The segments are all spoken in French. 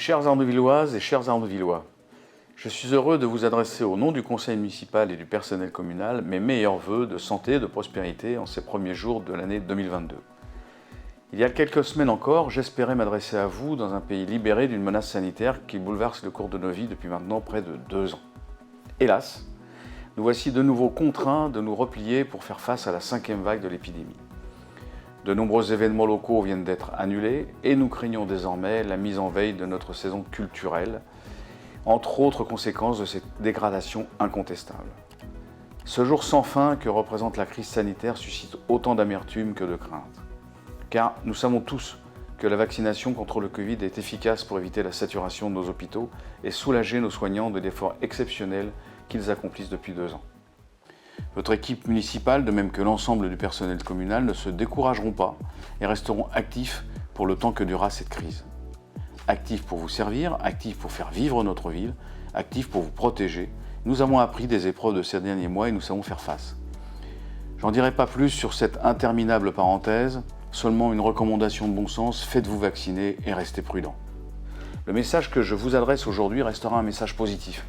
Chères Arnevilloises et chers Arnevillois, je suis heureux de vous adresser au nom du conseil municipal et du personnel communal mes meilleurs vœux de santé et de prospérité en ces premiers jours de l'année 2022. Il y a quelques semaines encore, j'espérais m'adresser à vous dans un pays libéré d'une menace sanitaire qui bouleverse le cours de nos vies depuis maintenant près de 2 ans. Hélas, nous voici de nouveau contraints de nous replier pour faire face à la 5e vague de l'épidémie. De nombreux événements locaux viennent d'être annulés et nous craignons désormais la mise en veille de notre saison culturelle, entre autres conséquences de cette dégradation incontestable. Ce jour sans fin que représente la crise sanitaire suscite autant d'amertume que de crainte. Car nous savons tous que la vaccination contre le Covid est efficace pour éviter la saturation de nos hôpitaux et soulager nos soignants de l'effort exceptionnel qu'ils accomplissent depuis 2 ans. Votre équipe municipale, de même que l'ensemble du personnel communal, ne se décourageront pas et resteront actifs pour le temps que durera cette crise. Actifs pour vous servir, actifs pour faire vivre notre ville, actifs pour vous protéger. Nous avons appris des épreuves de ces derniers mois et nous savons faire face. J'en dirai pas plus sur cette interminable parenthèse, seulement une recommandation de bon sens, faites-vous vacciner et restez prudents. Le message que je vous adresse aujourd'hui restera un message positif.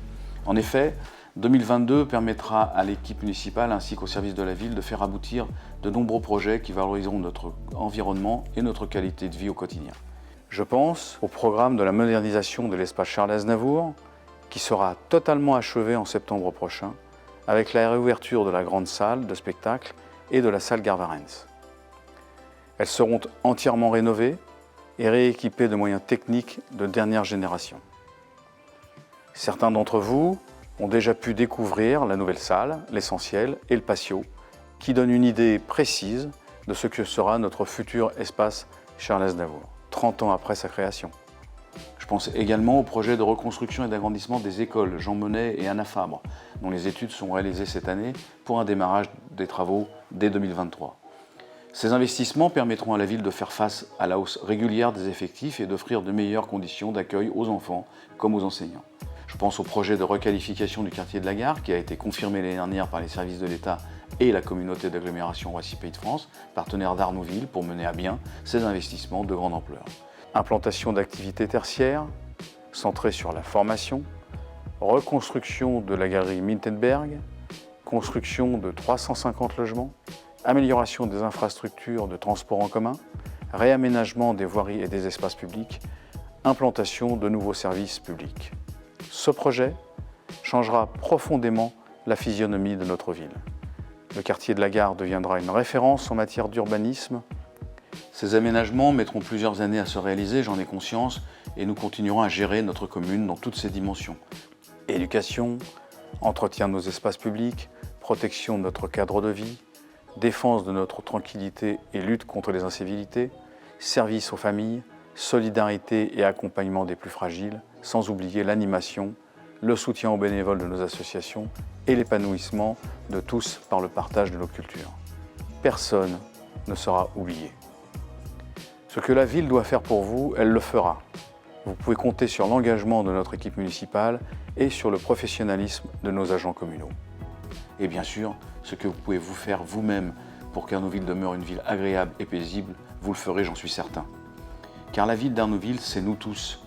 En effet, 2022 permettra à l'équipe municipale ainsi qu'au service de la ville de faire aboutir de nombreux projets qui valoriseront notre environnement et notre qualité de vie au quotidien. Je pense au programme de la modernisation de l'espace Charles Aznavour qui sera totalement achevé en septembre prochain avec la réouverture de la grande salle de spectacle et de la salle Garvarens. Elles seront entièrement rénovées et rééquipées de moyens techniques de dernière génération. Certains d'entre vous ont déjà pu découvrir la nouvelle salle, l'essentiel et le patio, qui donnent une idée précise de ce que sera notre futur espace Charles Aznavour, 30 ans après sa création. Je pense également au projet de reconstruction et d'agrandissement des écoles Jean Monnet et Anna Fabre, dont les études sont réalisées cette année pour un démarrage des travaux dès 2023. Ces investissements permettront à la ville de faire face à la hausse régulière des effectifs et d'offrir de meilleures conditions d'accueil aux enfants comme aux enseignants. Je pense au projet de requalification du quartier de la Gare qui a été confirmé l'année dernière par les services de l'État et la communauté d'agglomération Roissy Pays de France, partenaire d'Arnouville, pour mener à bien ces investissements de grande ampleur. Implantation d'activités tertiaires, centrées sur la formation, reconstruction de la galerie Mintenberg, construction de 350 logements, amélioration des infrastructures de transport en commun, réaménagement des voiries et des espaces publics, implantation de nouveaux services publics. Ce projet changera profondément la physionomie de notre ville. Le quartier de la Gare deviendra une référence en matière d'urbanisme. Ces aménagements mettront plusieurs années à se réaliser, j'en ai conscience, et nous continuerons à gérer notre commune dans toutes ses dimensions. Éducation, entretien de nos espaces publics, protection de notre cadre de vie, défense de notre tranquillité et lutte contre les incivilités, service aux familles, solidarité et accompagnement des plus fragiles, sans oublier l'animation, le soutien aux bénévoles de nos associations et l'épanouissement de tous par le partage de nos cultures. Personne ne sera oublié. Ce que la ville doit faire pour vous, elle le fera. Vous pouvez compter sur l'engagement de notre équipe municipale et sur le professionnalisme de nos agents communaux. Et bien sûr, ce que vous pouvez vous faire vous-même pour qu'Arnouville demeure une ville agréable et paisible, vous le ferez, j'en suis certain. Car la ville d'Arnouville, c'est nous tous.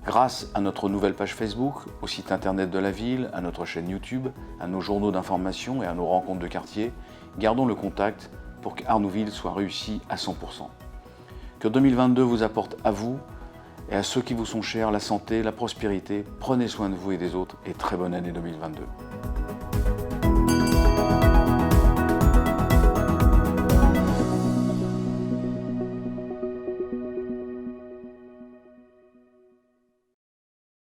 Grâce à notre nouvelle page Facebook, au site internet de la ville, à notre chaîne YouTube, à nos journaux d'information et à nos rencontres de quartier, gardons le contact pour qu'Arnouville soit réussi à 100%. Que 2022 vous apporte à vous et à ceux qui vous sont chers la santé, la prospérité. Prenez soin de vous et des autres et très bonne année 2022.